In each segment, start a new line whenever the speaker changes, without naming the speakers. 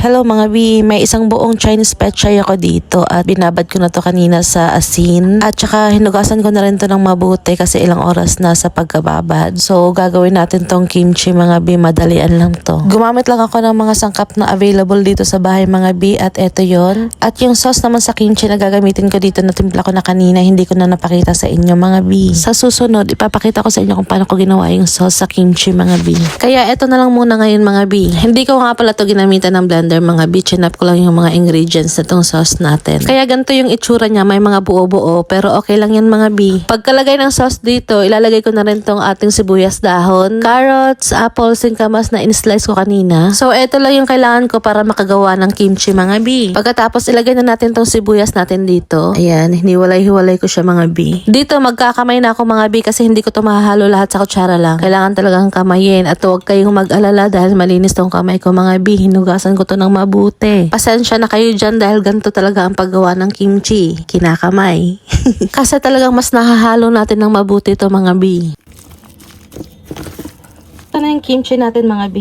Hello mga B, may isang buong Chinese pechay ako dito at binabad ko na to kanina sa asin at saka hinugasan ko na rin to ng mabuti kasi ilang oras na sa pagkababad. So gagawin natin tong kimchi mga B, madalian lang to. Gumamit lang ako ng mga sangkap na available dito sa bahay mga B at eto yon. At yung sauce naman sa kimchi na gagamitin ko dito na timpla ko na kanina, hindi ko na napakita sa inyo mga B. Sa susunod, ipapakita ko sa inyo kung paano ko ginawa yung sauce sa kimchi mga B. Kaya eto na lang muna ngayon mga B. Hindi ko nga pala to ginamitan ng blender mga B, chinap ko lang yung mga ingredients na tong sauce natin. Kaya ganito yung itsura niya, may mga buo-buo pero okay lang yan mga B. Pagkalagay ng sauce dito, ilalagay ko na rin tong ating sibuyas dahon, carrots, apples, singkamas na in-slice ko kanina. So eto lang yung kailangan ko para makagawa ng kimchi mga B. Pagkatapos ilagay na natin tong sibuyas natin dito. Ayan, hiniwalay-hiwalay ko siya mga B. Dito magkakamay na ako mga B kasi hindi ko to mahahalo lahat sa kutsara lang. Kailangan talagang kamayin at huwag kayong mag-alala dahil malinis tong kamay ko mga B. Hinugasan ko to ng mabuti. Pasensya na kayo dyan dahil ganito talaga ang paggawa ng kimchi. Kinakamay. Kasi talagang mas nahahalo natin ng mabuti to mga B. Ito na yung kimchi natin mga B.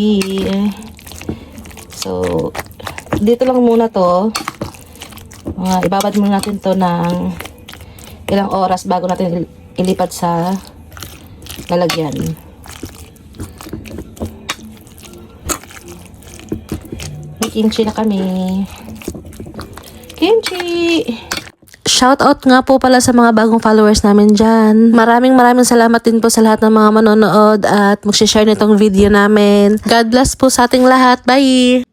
So, dito lang muna to. Ibabad muna natin to ng ilang oras bago natin ilipat sa lalagyan. May kimchi na kami. Kimchi! Shoutout nga po pala sa mga bagong followers namin dyan. Maraming salamat din po sa lahat ng mga manonood at mag-share nitong video namin. God bless po sa ating lahat. Bye!